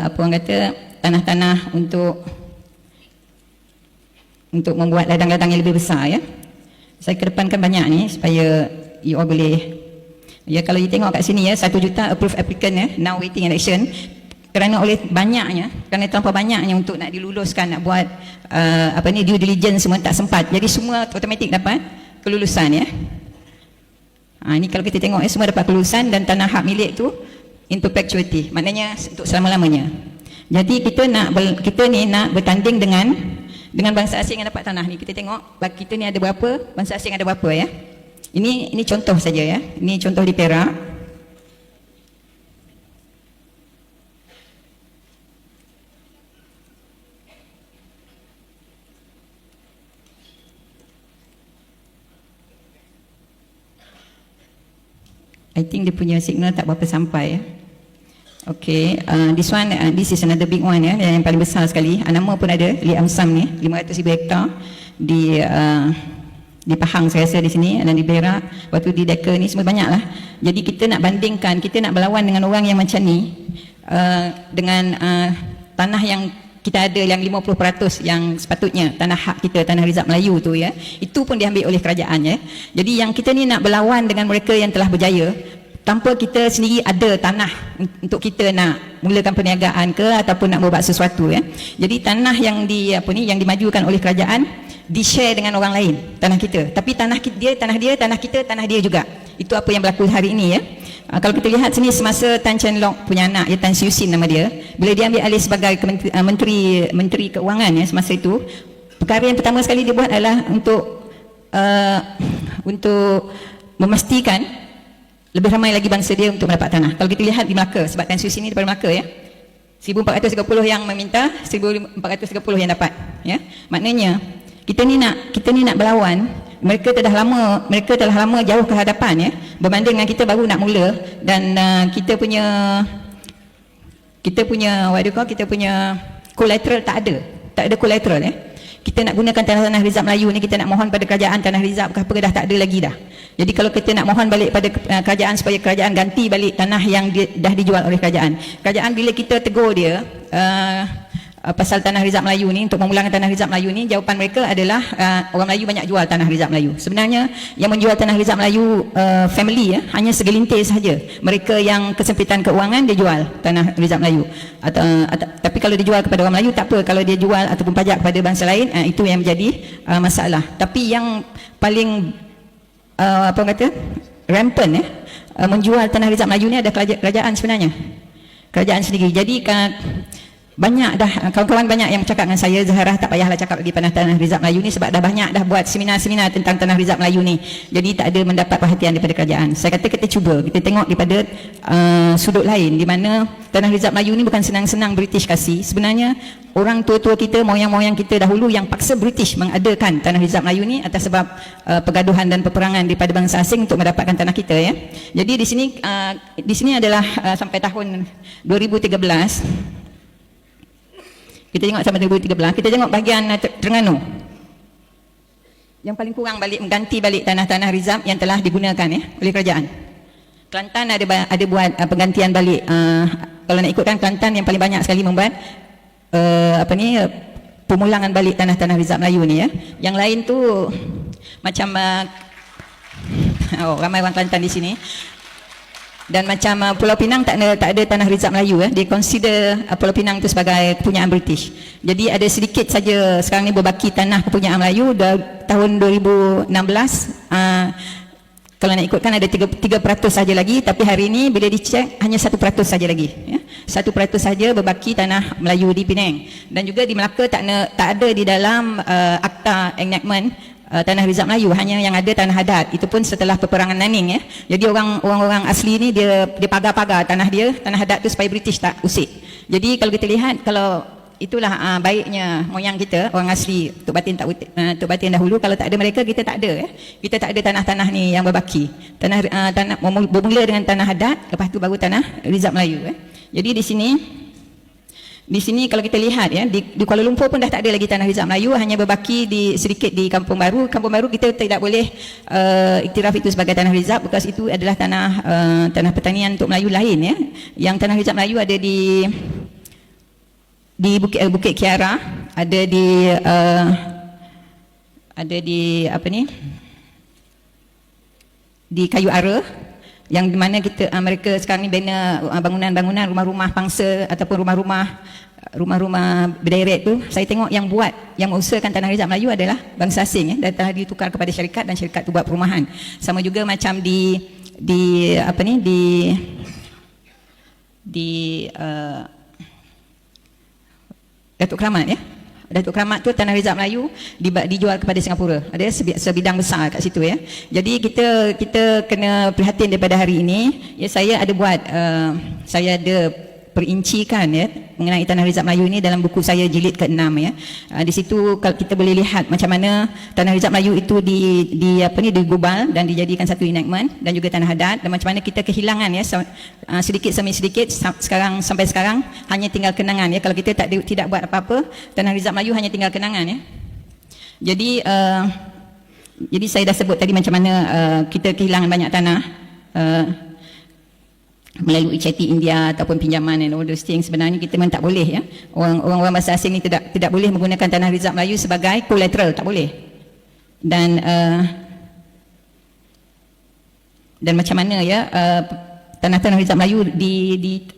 apa orang kata, tanah-tanah untuk membuat ladang-ladang yang lebih besar, ya. Saya kedepankan banyak ni supaya you all boleh, ya, kalau you tengok kat sini, ya, 1 juta approved applicant, ya, now waiting election, kerana oleh banyaknya, kerana terlampau banyaknya untuk nak diluluskan, nak buat due diligence semua tak sempat, jadi semua automatik dapat kelulusan, ya. Ini kalau kita tengok, ya, semua dapat kelulusan dan tanah hak milik tu in perpetuity, maknanya untuk selama-lamanya. Jadi kita ni nak bertanding dengan bangsa asing yang dapat tanah ni. Kita tengok bagi kita ni ada berapa, bangsa asing ada berapa, ya. Ini contoh saja, ya. Ini contoh di Perak. I think dia punya signal tak berapa sampai, ya. Okay, this is another big one, ya, yang paling besar sekali. Nama pun ada, Lee Am Sam ni, 500,000 hektar di Pahang saya rasa di sini, dan di Perak, waktu di Deka ni semua banyak lah. Jadi kita nak bandingkan, kita nak berlawan dengan orang yang macam ni, dengan tanah yang kita ada yang 50% yang sepatutnya tanah hak kita, tanah Rizab Melayu tu, ya, itu pun diambil oleh kerajaan, ya. Jadi yang kita ni nak berlawan dengan mereka yang telah berjaya tanpa kita sendiri ada tanah untuk kita nak mulakan perniagaan ke ataupun nak buat sesuatu, ya. Jadi tanah yang dimajukan oleh kerajaan di-share dengan orang lain, tanah kita. Tapi tanah dia, tanah kita, tanah dia juga. Itu apa yang berlaku hari ini, ya. Kalau kita lihat sini semasa Tan Chen Lock punya anak, ya, Tan Siu Sin nama dia, bila dia ambil alih sebagai menteri keuangan, ya, semasa itu, perkara yang pertama sekali dia buat adalah untuk memastikan lebih ramai lagi bangsa dia untuk mendapat tanah. Kalau kita lihat di Melaka, sebab Tan Siu Sin ni daripada Melaka, ya, 1430 yang meminta, 1430 yang dapat, ya. Maknanya kita ni nak berlawan. Mereka telah lama jauh ke hadapan, ya, berbanding dengan kita baru nak mula, dan kita punya collateral tak ada collateral, ya. Kita nak gunakan tanah Rizab Melayu ni, kita nak mohon pada kerajaan tanah Rizab ke apa dah tak ada lagi dah. Jadi kalau kita nak mohon balik pada kerajaan supaya kerajaan ganti balik tanah yang dah dijual oleh kerajaan bila kita tegur dia pasal tanah Rizab Melayu ni, untuk memulangkan tanah Rizab Melayu ni, jawapan mereka adalah orang Melayu banyak jual tanah Rizab Melayu. Sebenarnya yang menjual tanah Rizab Melayu family, ya, hanya segelintir sahaja. Mereka yang kesempitan keuangan dia jual tanah Rizab Melayu. Tapi kalau dijual kepada orang Melayu tak apa, kalau dia jual ataupun pajak kepada bangsa lain, itu yang menjadi masalah. Tapi yang paling rampant, ya, menjual tanah Rizab Melayu ni ada kerajaan sebenarnya. Kerajaan sendiri. Jadi banyak dah, kawan-kawan banyak yang bercakap dengan saya, Zaharah tak payahlah cakap lagi pasal tanah Rizab Melayu ni, sebab dah banyak dah buat seminar-seminar tentang tanah Rizab Melayu ni. Jadi tak ada mendapat perhatian daripada kerajaan. Saya kata kita tengok daripada sudut lain, di mana tanah Rizab Melayu ni bukan senang-senang British kasih. Sebenarnya orang tua-tua kita, moyang-moyang kita dahulu yang paksa British mengadakan tanah Rizab Melayu ni atas sebab pergaduhan dan peperangan daripada bangsa asing untuk mendapatkan tanah kita, ya. Jadi di sini adalah sampai tahun 2013. Kita tengok sampai 2013, kita tengok bahagian Terengganu yang paling kurang mengganti balik tanah-tanah Rizab yang telah digunakan, ya, oleh kerajaan. Kelantan ada buat pergantian balik. Kalau nak ikutkan, Kelantan yang paling banyak sekali membuat pemulangan balik tanah-tanah Rizab Melayu ni, ya. Yang lain tu macam ramai orang Kelantan di sini. Dan macam Pulau Pinang tak ada tanah Rizab Melayu, ya. Dia consider Pulau Pinang itu sebagai kepunyaan British. Jadi ada sedikit saja sekarang ni berbaki tanah kepunyaan Melayu. Tahun 2016 kalau nak ikutkan ada 3% saja lagi, tapi hari ini bila dicek hanya 1% saja lagi, ya. 1% saja berbaki tanah Melayu di Penang. Dan juga di Melaka tak ada di dalam akta enactment tanah Rizab Melayu, hanya yang ada tanah adat. Itu pun setelah peperangan Nanning, ya. Jadi orang asli ni dia pagar-pagar tanah adat tu supaya British tak usik. Jadi kalau kita lihat, kalau itulah baiknya moyang kita orang asli, Tok Batin dahulu, kalau tak ada mereka kita tak ada, ya. Kita tak ada tanah-tanah ni yang berbaki. Tanah bermula dengan tanah adat, lepas tu baru tanah Rizab Melayu, ya. Jadi di sini kalau kita lihat, ya, di Kuala Lumpur pun dah tak ada lagi tanah Rizab Melayu, hanya berbaki sedikit di Kampung Baru. Kampung Baru kita tidak boleh iktiraf itu sebagai tanah Rizab, bekas itu adalah tanah pertanian untuk Melayu lain, ya. Yang tanah Rizab Melayu ada di di Bukit Kiara, ada di apa ni, di Kayu Ara, yang di mana mereka sekarang ni bina bangunan-bangunan rumah-rumah pangsa ataupun rumah-rumah berderet tu. Saya tengok yang mengusahakan Tanah Rizab Melayu adalah bangsa asing, dan telah ditukar kepada syarikat, dan syarikat tu buat perumahan. Sama juga macam di Datuk Keramat, ya. Datuk Keramat tu Tanah Rizab Melayu dijual kepada Singapura. Ada sebidang besar kat situ, ya. Jadi kita kena prihatin daripada hari ini. Ya, saya ada perincikan, ya, mengenai Tanah Rizab Melayu ini dalam buku saya jilid ke-6, ya. Di situ kalau kita boleh lihat macam mana Tanah Rizab Melayu itu digubal dan dijadikan satu enactment, dan juga tanah adat, dan macam mana kita kehilangan, ya, sedikit demi sedikit sampai sekarang hanya tinggal kenangan, ya. Kalau kita tidak buat apa-apa, Tanah Rizab Melayu hanya tinggal kenangan, ya. Jadi saya dah sebut tadi macam mana kita kehilangan banyak tanah melalui ceti India ataupun pinjaman and all those things. Sebenarnya kita memang tak boleh, ya. Orang bangsa asing ni tidak boleh menggunakan Tanah Rizab Melayu sebagai collateral, tak boleh. Dan macam mana, ya, tanah-tanah Rizab Melayu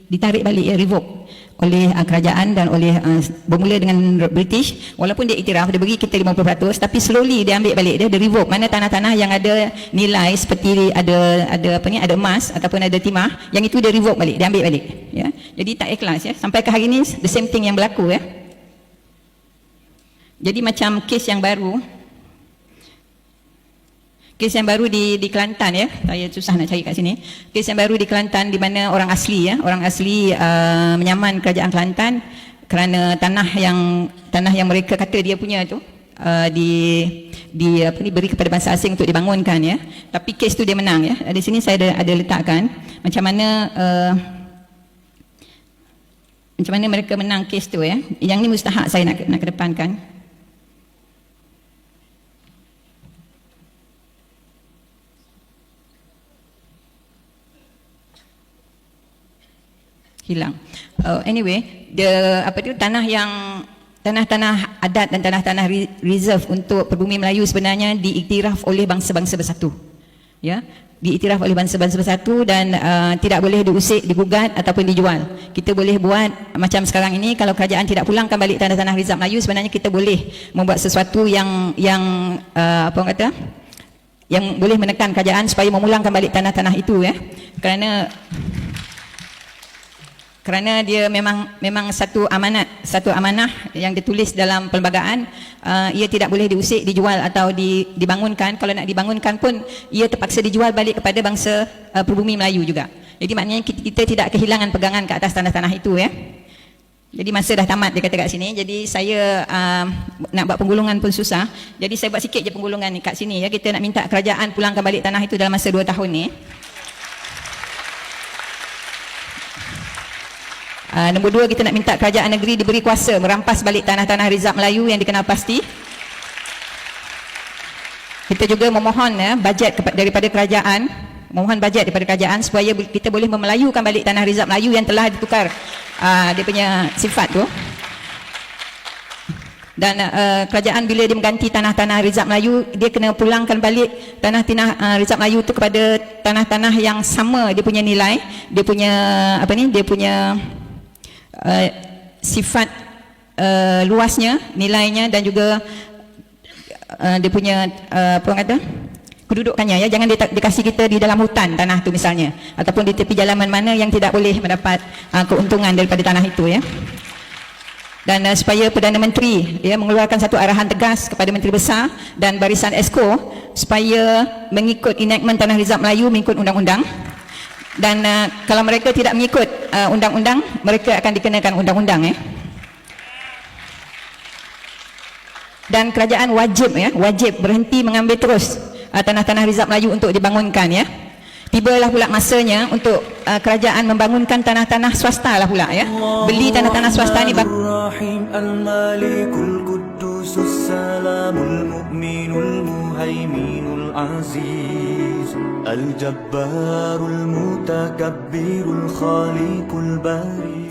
ditarik balik, ya, revoke oleh kerajaan dan oleh bermula dengan British. Walaupun dia iktiraf, dia bagi kita 50%, tapi slowly dia ambil balik, dia revoke. Mana tanah-tanah yang ada nilai seperti ada emas ataupun ada timah, yang itu dia revoke balik, dia ambil balik, ya. Jadi tak ikhlas, ya. Sampai ke hari ini the same thing yang berlaku, ya. Jadi macam kes yang baru di Kelantan, ya. Saya susah nak cari kat sini. Kes yang baru di Kelantan, di mana orang asli menyaman kerajaan Kelantan kerana tanah yang mereka kata dia punya tu diberi kepada bangsa asing untuk dibangunkan, ya. Tapi kes tu dia menang, ya. Di sini saya ada letakkan macam mana mereka menang kes tu, ya. Yang ni mustahak saya nak kedepankan. Hilang. Anyway, tanah-tanah adat dan tanah-tanah reserve untuk perbumi Melayu sebenarnya diiktiraf oleh bangsa-bangsa bersatu, ya. Diiktiraf oleh bangsa-bangsa bersatu, dan tidak boleh diusik, digugat ataupun dijual. Kita boleh buat macam sekarang ini, kalau kerajaan tidak pulangkan balik tanah-tanah Rizab Melayu, sebenarnya kita boleh membuat sesuatu yang boleh menekan kerajaan supaya memulangkan balik tanah-tanah itu, ya. Kerana dia memang satu amanah yang ditulis dalam perlembagaan. Ia tidak boleh diusik, dijual atau dibangunkan. Kalau nak dibangunkan pun ia terpaksa dijual balik kepada bangsa pribumi Melayu juga. Jadi maknanya kita tidak kehilangan pegangan ke atas tanah-tanah itu, ya. Jadi masa dah tamat dia kata kat sini. Jadi saya nak buat penggulungan pun susah. Jadi saya buat sikit je penggulungan ni kat sini, ya. Kita nak minta kerajaan pulangkan balik tanah itu dalam masa 2 tahun ni. Nombor 2, kita nak minta kerajaan negeri diberi kuasa merampas balik tanah-tanah Rizab Melayu yang dikenal pasti. Kita juga memohon, ya, bajet daripada kerajaan supaya kita boleh memelayukan balik tanah Rizab Melayu yang telah ditukar dia punya sifat tu. Dan kerajaan bila dia mengganti tanah-tanah Rizab Melayu, dia kena pulangkan balik tanah-tanah Rizab Melayu tu kepada tanah-tanah yang sama dia punya nilai, dia punya sifat luasnya, nilainya, dan juga dia punya kedudukannya, ya. Jangan dikasih kita di dalam hutan tanah tu misalnya, ataupun di tepi jalan mana yang tidak boleh mendapat keuntungan daripada tanah itu, ya. Dan supaya Perdana Menteri, ya, mengeluarkan satu arahan tegas kepada Menteri Besar dan Barisan Esko supaya mengikut enactment Tanah Rizab Melayu, mengikut undang-undang. Dan kalau mereka tidak mengikut undang-undang, mereka akan dikenakan undang-undang, ya. Dan kerajaan wajib berhenti mengambil terus tanah-tanah Rizab Melayu untuk dibangunkan, ya. Tibalah pula masanya untuk kerajaan membangunkan tanah-tanah swasta lah pula, ya. Beli tanah-tanah swasta ni. Al-Jabbarul Mutakabbirul Khaliqul Bari.